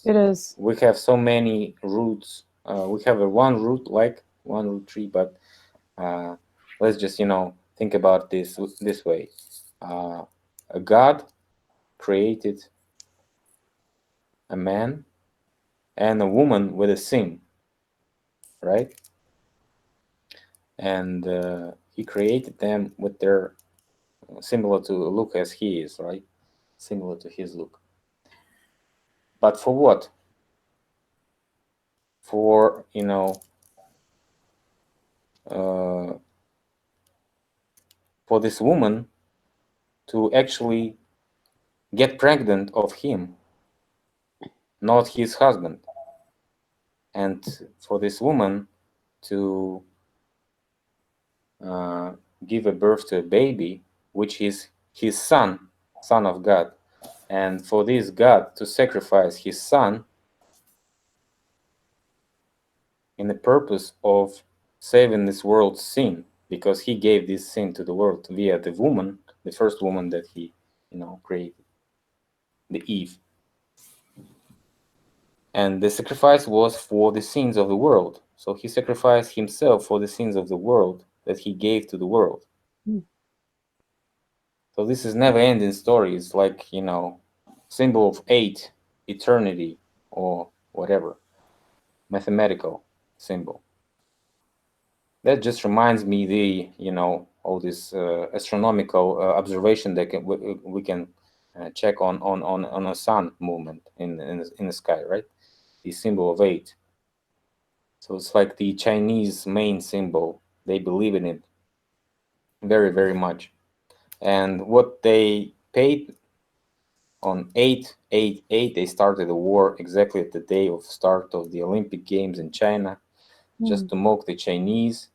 because It is. we have so many roots. We have a one root, like one root tree, but let's just think about this way. A God created a man and a woman with a sin, right? And he created them with their similar to look as he is, right? Similar to his look. But for what? For uh, for this woman to actually get pregnant of him, not his husband, and for this woman to uh, give a birth to a baby, which is his son, son of God, and for this God to sacrifice his son in the purpose of saving this world's sin, because he gave this sin to the world via the woman, the first woman that he, created, the Eve. And the sacrifice was for the sins of the world. So he sacrificed himself for the sins of the world that he gave to the world. Mm. So this is never-ending story. It's like, symbol of 8, eternity, or whatever, mathematical symbol. That just reminds me all this astronomical observation that we can check on a sun movement in the sky, right? The symbol of 8. So it's like the Chinese main symbol. They believe in it very, very much. And what they paid on 888, they started a war exactly at the day of start of the Olympic Games in China, just Mm. to mock the Chinese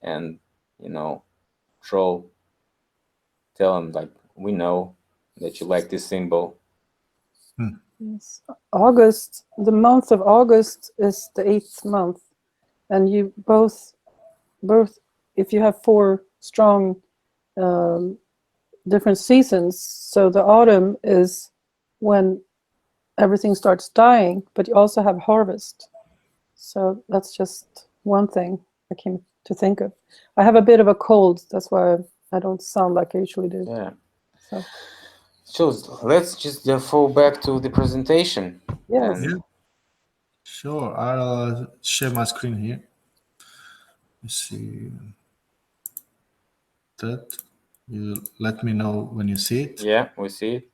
and, troll, tell them like, we know that you like this symbol. Yes. August, the month of August is the 8th month, and you both, if you have 4 strong different seasons, so the autumn is when everything starts dying, but you also have harvest. So that's just one thing I came to think of. I have a bit of a cold, that's why I don't sound like I usually do. Yeah. So Let's just fall back to the presentation. yes. And Yeah, sure. I'll share my screen here. Let's see that. You let me know when you see it. yeah, we see it.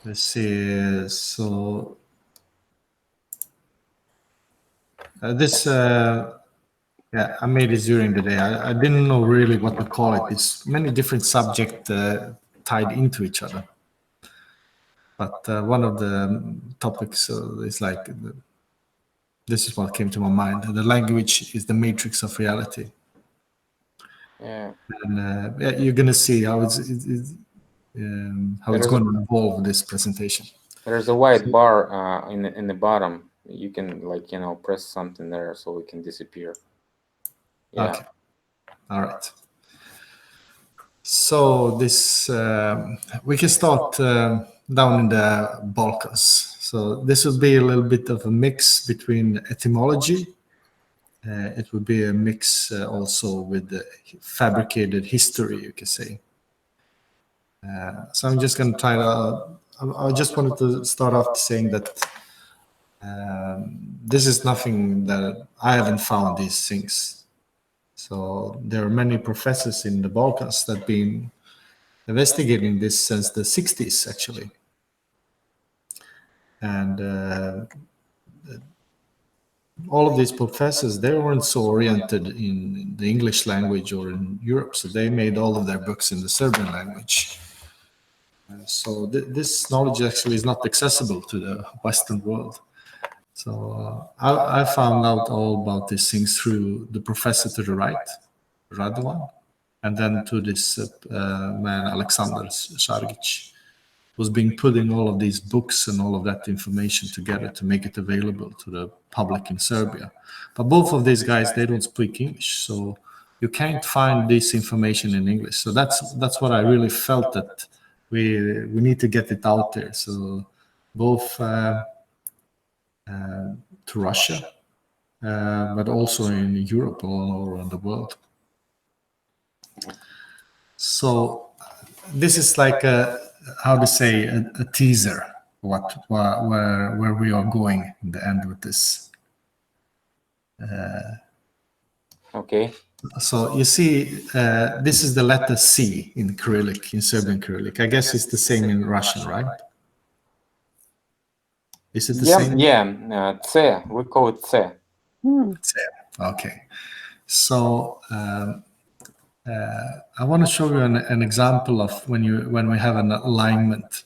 Let's see. So this, yeah, I made it during the day. I didn't know really what to call it. It's many different subjects tied into each other. But one of the topics is like, this is what came to my mind. The language is the matrix of reality. Yeah. And yeah, you're going to see how it's going to evolve this presentation. There's a white bar in the bottom. You can press something there so it can disappear. Yeah. Okay. All right. So this we can start down in the Balkans. So this would be a little bit of a mix between etymology. It would be a mix also with the fabricated history, you can say. So I'm just going to try to. I just wanted to start off saying that this is nothing that I haven't found these things. So there are many professors in the Balkans that have been investigating this since the 60s, actually. And all of these professors, they weren't so oriented in the English language or in Europe, so they made all of their books in the Serbian language. So this knowledge actually is not accessible to the Western world. So I found out all about these things through the professor to the right, Radovan, and then to this man, Alexander Shargic, who's been putting all of these books and all of that information together to make it available to the public in Serbia. But both of these guys, they don't speak English, so you can't find this information in English. So that's what I really felt, that we need to get it out there. So both to Russia, but also in Europe, all around the world. So this is like how to say a teaser where we are going in the end with this. Okay. So you see, this is the letter C in Cyrillic, in Serbian Cyrillic. I guess it's the same in Russian, right? Is it the same? Yeah, C. We call it C. Okay. So I want to show you an example of when we have an alignment.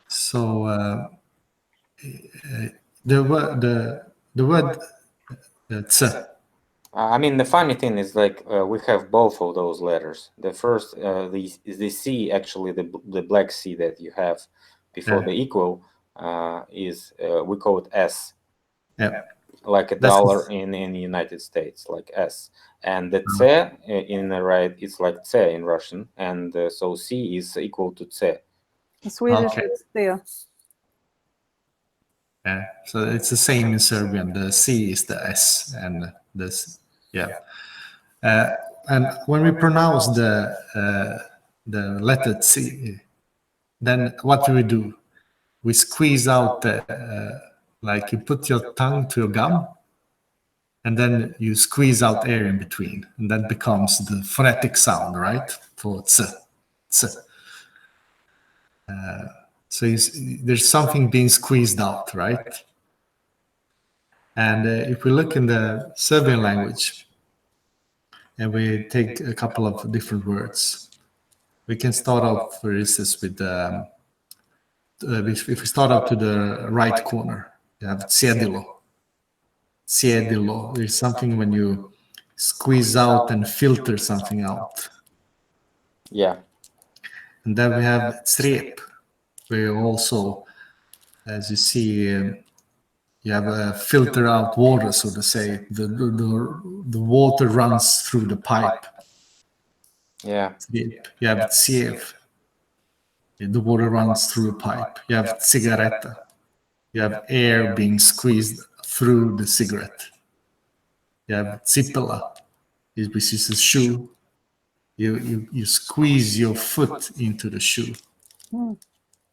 So the word "ts." I mean, the funny thing is, like, we have both of those letters. The first, the C, actually, the black C that you have before the equal, is we call it S. Yeah. Like a dollar in the United States, like S. And the C in the right, it's like C in Russian, and so C is equal to C. In Swedish, Okay. it's there. Yeah, so it's the same in Serbian. The C is the S, and this, yeah. And when we pronounce the letter C, then what do we do? We squeeze out like you put your tongue to your gum, and then you squeeze out air in between, and that becomes the phonetic sound, right? For ts, ts. So there's something being squeezed out, right? And if we look in the Serbian language, and we take a couple of different words, we can start off, for instance, with if we start up to the right corner, you have cedilo. Cedilo is something when you squeeze out and filter something out. Yeah. And then we have crep, where also, as you see, you have a filter out water, so to say. The water runs through the pipe. Yeah. You have siev. The water runs through a pipe. You have cigaretta. You have air being squeezed through the cigarette. You have cipela, which is a shoe. You squeeze your foot into the shoe.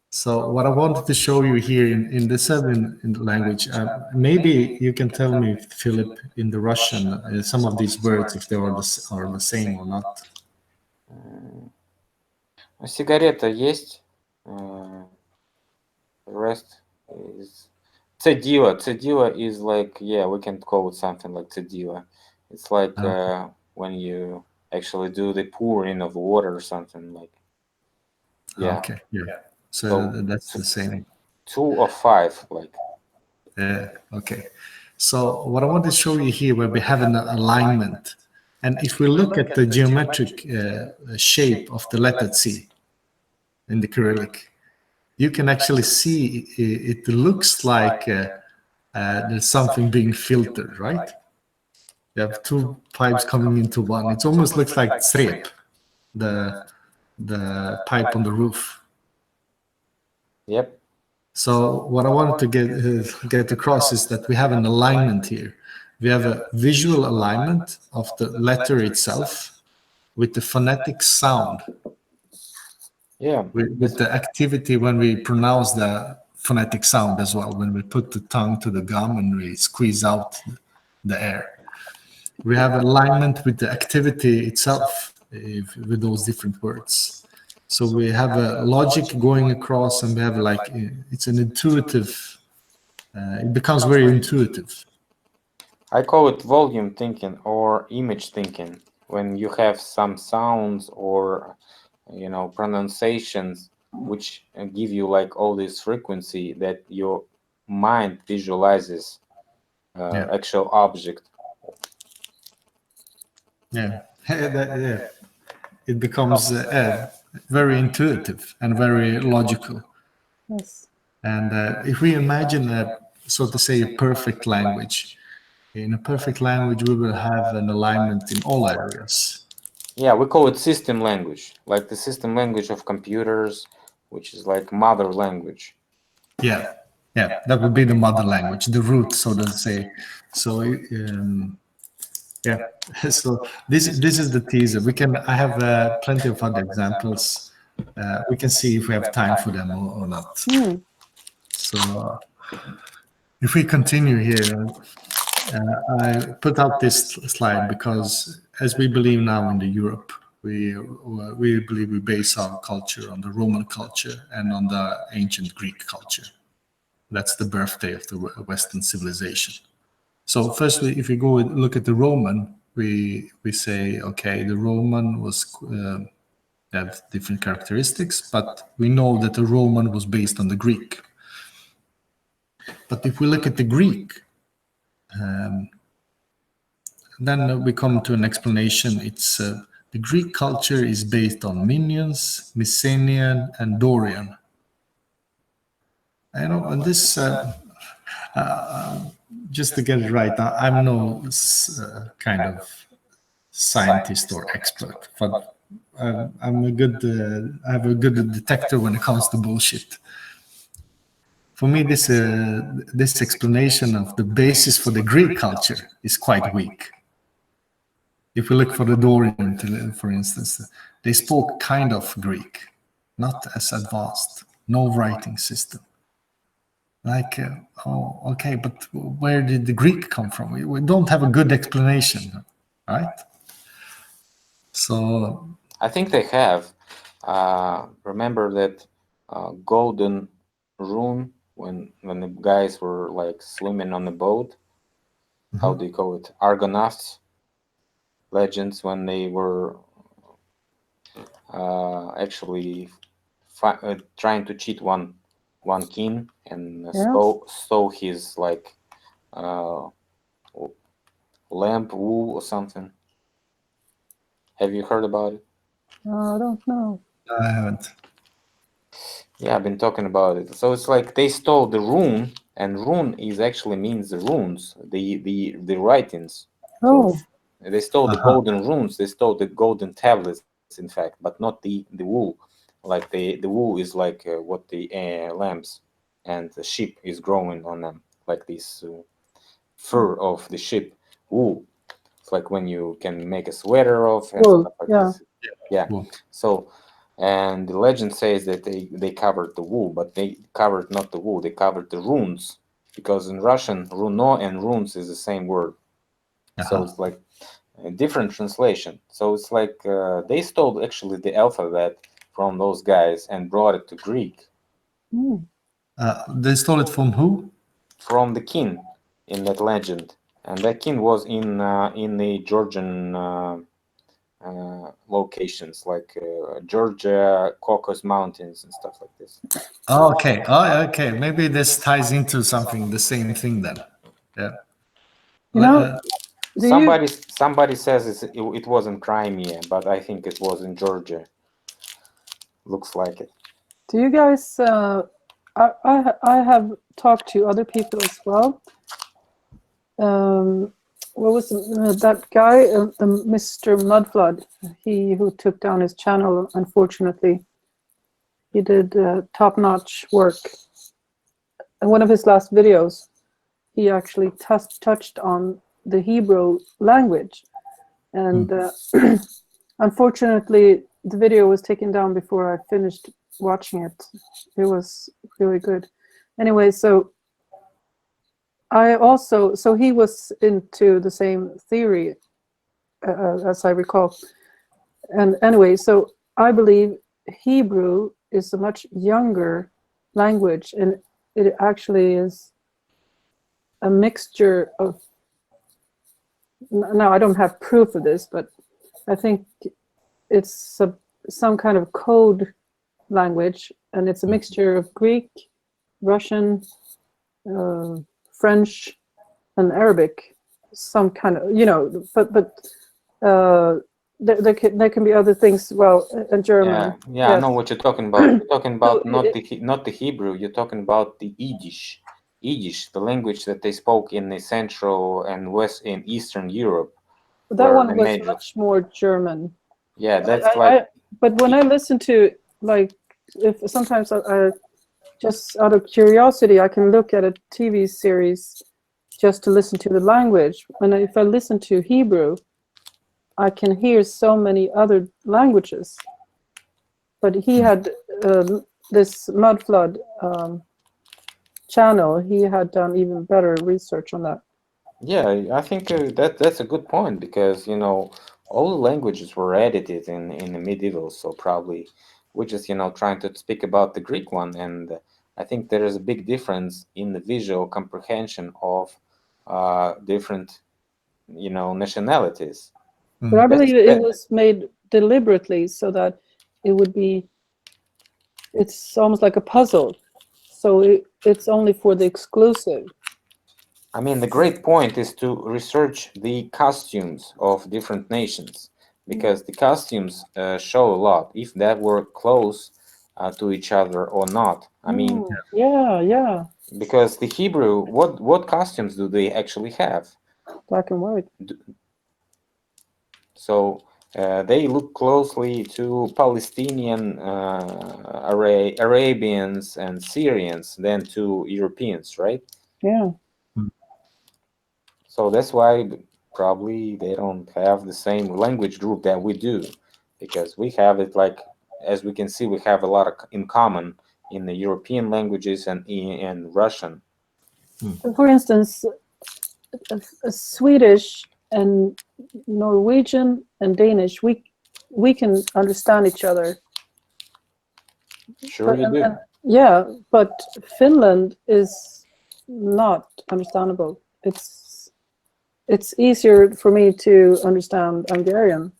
So what I wanted to show you here in the Serbian language, maybe you can tell me, Philip, in the Russian, some of these words, if they are the same or not. Сигарета есть. The rest is cedila. Cedila is like, yeah, we can call it something like cedila. It's like when you actually do the pouring of water or something like. Yeah. Okay. Yeah. So that's the same. 2 or 5, like. Yeah. Okay. So what I want to show you here, where we have an alignment, and if we look at the geometric shape of the letter C in the Cyrillic, you can actually see it looks like there's something being filtered, right? You have two pipes coming into one. It almost looks like crep, the pipe on the roof. Yep. So what I wanted to get across is that we have an alignment here. We have a visual alignment of the letter itself with the phonetic sound. Yeah. With the activity when we pronounce the phonetic sound as well, when we put the tongue to the gum and we squeeze out the air. We have alignment with the activity itself with those different words. So we have a logic going across, and we have like, it's an intuitive, it becomes very intuitive. I call it volume thinking or image thinking. When you have some sounds or, you know, pronunciations which give you like all this frequency that your mind visualizes actual object. Yeah. It becomes very intuitive and very logical. Yes. And if we imagine so to say, a perfect language, in a perfect language, we will have an alignment in all areas. Yeah, we call it system language, like the system language of computers which is like mother language. Yeah, yeah, that would be the mother language, the root, so to say. So yeah, so this is the teaser. I have plenty of other examples. We can see if we have time for them or not. So if we continue here, I put out this slide because, as we believe now in the Europe, we believe we base our culture on the Roman culture and on the ancient Greek culture. That's the birthday of the Western civilization. So firstly, if we go and look at the Roman, we say, okay, the Roman was have different characteristics, but we know that the Roman was based on the Greek. But if we look at the Greek, then we come to an explanation. It's the Greek culture is based on Minians, Mycenaean, and Dorian. And this, just to get it right, I'm no kind of scientist or expert, but I'm a good. I have a good detector when it comes to bullshit. For me, this explanation of the basis for the Greek culture is quite weak. If we look for the Dorian, for instance, they spoke kind of Greek, not as advanced, no writing system. Like, oh, okay, but where did the Greek come from? We don't have a good explanation, right? So I think they have. Remember that golden rune when the guys were like swimming on the boat? How do you call it? Argonauts legends, when they were actually trying to cheat one king and stole his like lamp wool or something. Have you heard about it? I don't know. I haven't. Yeah, I've been talking about it. So it's like they stole the rune, and rune is actually means the runes, the writings. Oh, So they stole the golden runes. They stole the golden tablets, in fact, but not the wool. Like the wool is like what the lambs and the sheep is growing on them, like this fur of the sheep, wool. It's like when you can make a sweater of and wool, stuff like yeah. this. Yeah. Wool. So, and the legend says that they covered the wool, but they covered not the wool, they covered the runes, because in Russian, runo and runes is the same word. So it's like a different translation. So it's like they stole actually the alphabet from those guys and brought it to Greek. They stole it from who? From the king in that legend, and that king was in the Georgian locations, like Georgia, Caucasus Mountains, and stuff like this. Oh, okay. Oh, okay. Maybe this ties into something, the same thing then. Yeah. You know, Somebody says it was in Crimea, but I think it was in Georgia. Looks like it. do you guys? I have talked to other people as well. What was that guy, Mr. Mudflood? He who took down his channel, unfortunately. He did top-notch work. In one of his last videos, he actually touched on the Hebrew language. And unfortunately, the video was taken down before I finished watching it. It was really good. Anyway, so he was into the same theory as I recall. And anyway, so I believe Hebrew is a much younger language, and it actually is a mixture of, now I don't have proof of this, but I think it's some kind of code language, and it's a mixture of Greek, Russian, French, and Arabic, some kind of, but there can be other things, well, and German. Yeah, yes. I know what you're talking about. You're talking about not the Hebrew, you're talking about the Yiddish, the language that they spoke in the Central and West and Eastern Europe. That one was much more German. Yeah, that's but when I listen to like if sometimes I just out of curiosity, I can look at a TV series just to listen to the language. And if I listen to Hebrew, I can hear so many other languages. But he had this mud flood channel. He had done even better research on that. Yeah, I think that's a good point because all the languages were edited in the medieval, so probably we're just trying to speak about the Greek one, and I think there is a big difference in the visual comprehension of different nationalities. But I believe That it was made deliberately so that it would be, it's almost like a puzzle. So it's only for the exclusive. I mean, the great point is to research the costumes of different nations because the costumes show a lot if that were close to each other or not. I mean, Yeah, because the Hebrew, what costumes do they actually have? black and white. So they look closely to Palestinian, Arabians, and Syrians than to Europeans, right? Yeah. So that's why probably they don't have the same language group that we do, because we have it like, as we can see, we have a lot in common in the European languages and in Russian. For instance, Swedish and Norwegian and Danish, we can understand each other. Sure, you do. Yeah, but Finland is not understandable. It's easier for me to understand Hungarian.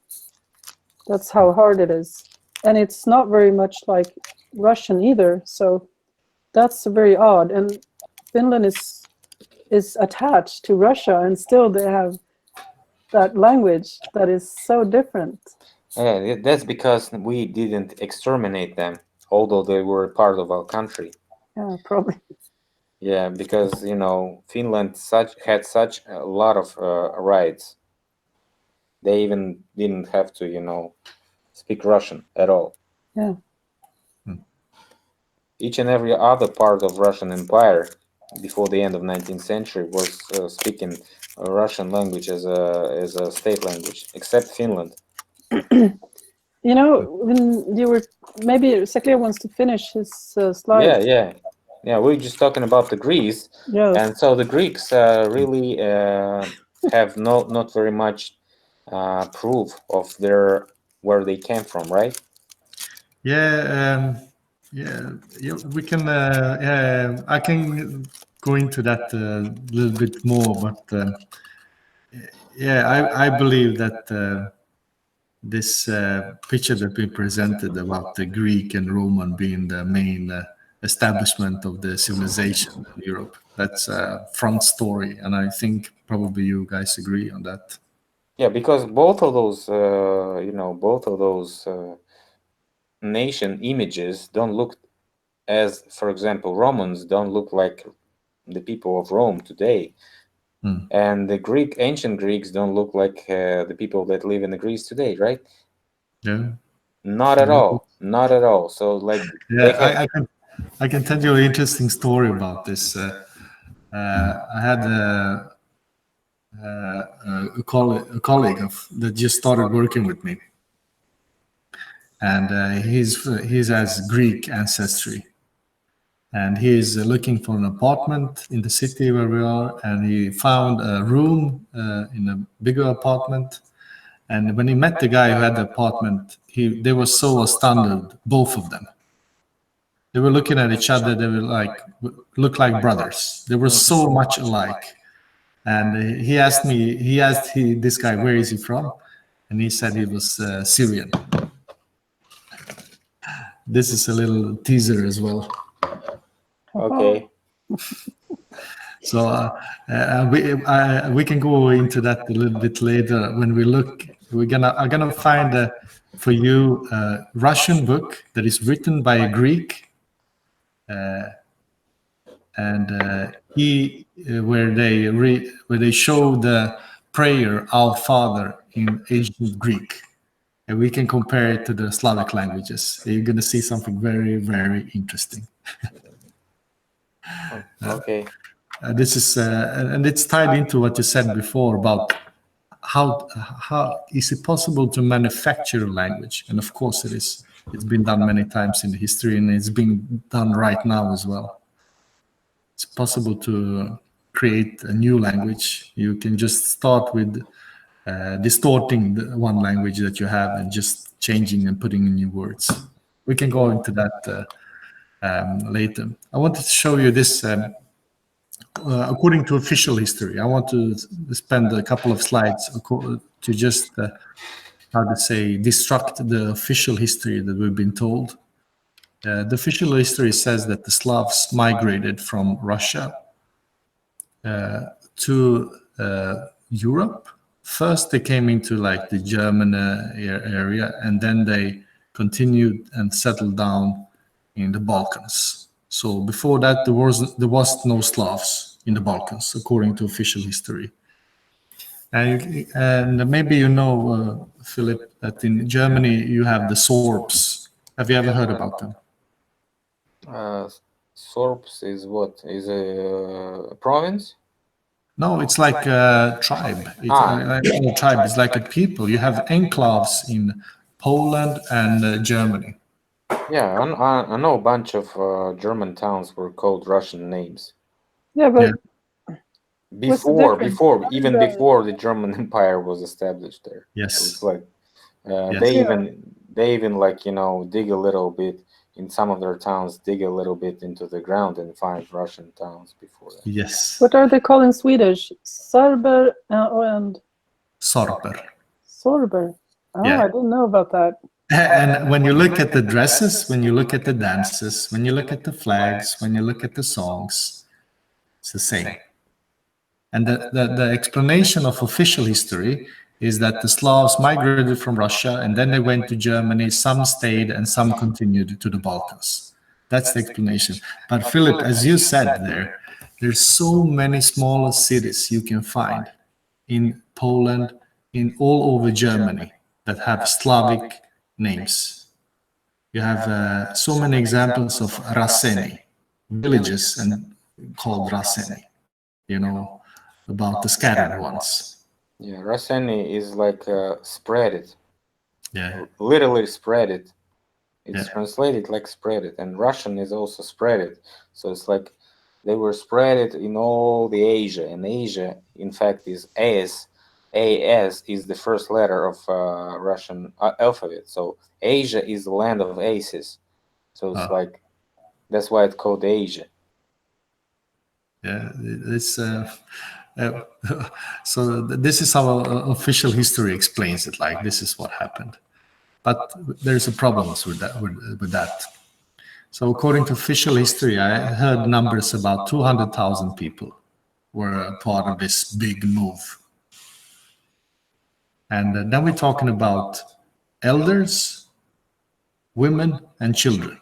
That's how hard it is. And it's not very much like Russian either. So that's very odd. And Finland is attached to Russia, and still they have that language that is so different. Yeah, that's because we didn't exterminate them, although they were part of our country. Yeah, probably. Yeah, because Finland had such a lot of rights. They even didn't have to speak Russian at all. Yeah. Each and every other part of Russian Empire before the end of 19th century was speaking Russian language as a state language, except Finland. When you were, maybe Zakleo wants to finish his slides. Yeah. We're just talking about the Greece, Yes. and so the Greeks really have not very much proof of where they came from, right? Yeah, we can. I can go into that a little bit more, but I believe that this picture that we presented about the Greek and Roman being the main establishment of the civilization in Europe, that's a front story, and I think probably you guys agree on that. Yeah, because both of those, nation images don't look as, for example, Romans don't look like the people of Rome today, and the ancient Greeks don't look like the people that live in the Greece today, right? Yeah. Not at all. Not at all. So like, yeah, I can tell you an interesting story about this. I had a colleague that just started working with me, and he's has Greek ancestry, and he is looking for an apartment in the city where we are, and he found a room in a bigger apartment. And when he met the guy who had the apartment, they were so astounded, both of them. They were looking at each other. They were look like brothers. They were so much alike. And he asked this guy, where is he from? And he said he was Syrian. This is a little teaser as well. okay. So we can go into that a little bit later when we look. I'm gonna find for you a Russian book that is written by a Greek, and where they show the prayer Our Father in ancient Greek. and we can compare it to the Slavic languages. You're going to see something very, very interesting. Okay. This is, and it's tied into what you said before about how is it possible to manufacture a language? And of course it is. It's been done many times in the history, and it's being done right now as well. It's possible to create a new language. You can just start with distorting the one language that you have and just changing and putting in new words. We can go into that later. I wanted to show you this. According to official history, I want to spend a couple of slides to just, how to say, destruct the official history that we've been told. The official history says that the Slavs migrated from Russia to Europe. First, they came into like the German area, and then they continued and settled down in the Balkans. So before that, there was no Slavs in the Balkans, according to official history. And maybe you know, Philip, that in Germany you have the Sorbs. Have you ever heard about them? Sorbs is what? Is a province? No, it's like a tribe. It's a tribe. It's like a people. You have enclaves in Poland and Germany. Yeah, I know a bunch of German towns were called Russian names. Yeah, but Before the German Empire was established there. Yes. So it's like Yes. they even like, you know, dig a little bit in some of their towns, dig a little bit into the ground and find Russian towns before that. Yes. What are they called in Swedish? Serber and Sorber. Sorber. Oh, Yeah. I didn't know about that. And when you look at the dresses, when you look at the dances, when you look at the flags, when you look at the songs, it's the same. And the explanation of official history is that the Slavs migrated from Russia and then they went to Germany. Some stayed and some continued to the Balkans. That's the explanation. But Philip, as you said there's so many smaller cities you can find in Poland, in all over Germany that have Slavic names. You have so many examples of Raseni, villages and called Raseni, you know, about the scattered ones. Yeah, Raseni is like spread it. Yeah. Literally spread it. It's Yeah. translated like spread it, and Russian is also spread it. So it's like they were spread it in all the Asia, and Asia, in fact, is AS. AS is the first letter of Russian alphabet. So Asia is the land of aces. So it's like that's why it's called Asia. Yeah, it's so this is how official history explains it. Like this is what happened, but there's a problems with that. With that. So according to official history, I heard numbers about 200,000 people were a part of this big move. And then we're talking about elders, women, and children,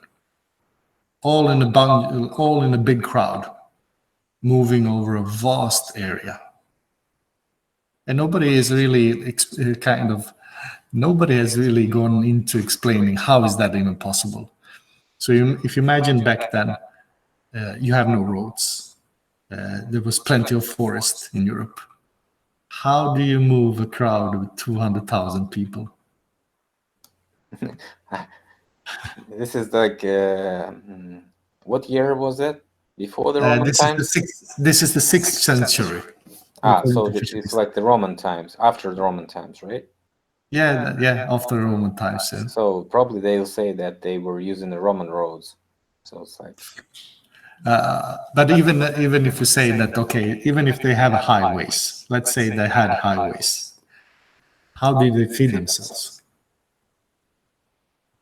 all in a big crowd, moving over a vast area. And nobody is really nobody has really gone into explaining how is that even possible. So if you imagine back then, you have no roads. There was plenty of forest in Europe. How do you move a crowd with 200,000 people? This is like what year was that? Before the Roman times? This is the 6th century. So it's like the Roman times, after the Roman times, right? Yeah, after the Roman times. Yeah. So probably they'll say that they were using the Roman roads. So it's like. But even if you say that, okay, even if they have highways, let's say they had highways, how did they feed themselves?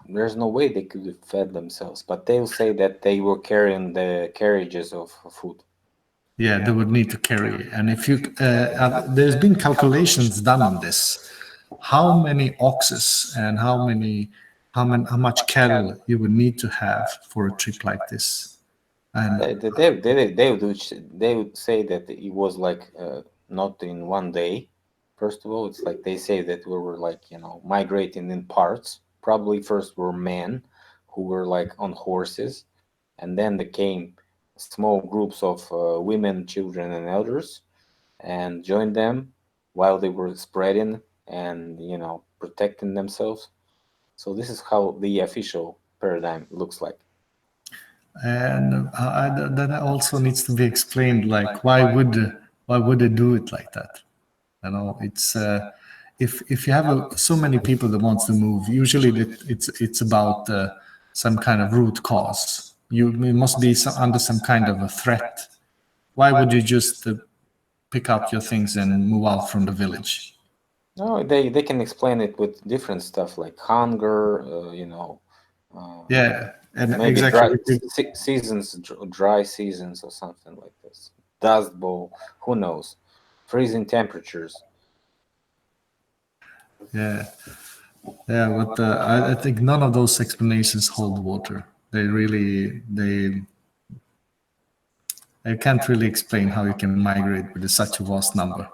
There's no way they could have fed themselves, but they'll say that they were carrying the carriages of food. Yeah, they would need to carry. And if you, there's been calculations done on this, how many oxes and how much cattle you would need to have for a trip like this. And they would say that it was like not in one day, First of all, it's like they say that we were like, migrating in parts. Probably first were men who were like on horses, and then there came small groups of women, children, and elders, and joined them while they were spreading and protecting themselves. So this is how the official paradigm looks like. And that also needs to be explained. Like, why would they do it like that? It's if you have so many people that wants to move, usually it's about some kind of root cause. It must be under some kind of a threat. Why would you just pick up your things and move out from the village? No, they can explain it with different stuff like hunger, Yeah, and maybe exactly. seasons, dry seasons or something like this. Dust bowl, who knows? Freezing temperatures. Yeah, yeah, but I think none of those explanations hold water. They can't really explain how you can migrate with such a vast number.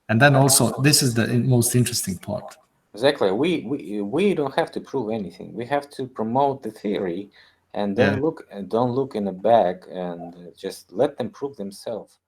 And then also, this is the most interesting part. Exactly. We don't have to prove anything. We have to promote the theory, and Yeah. don't look in the back and just let them prove themselves.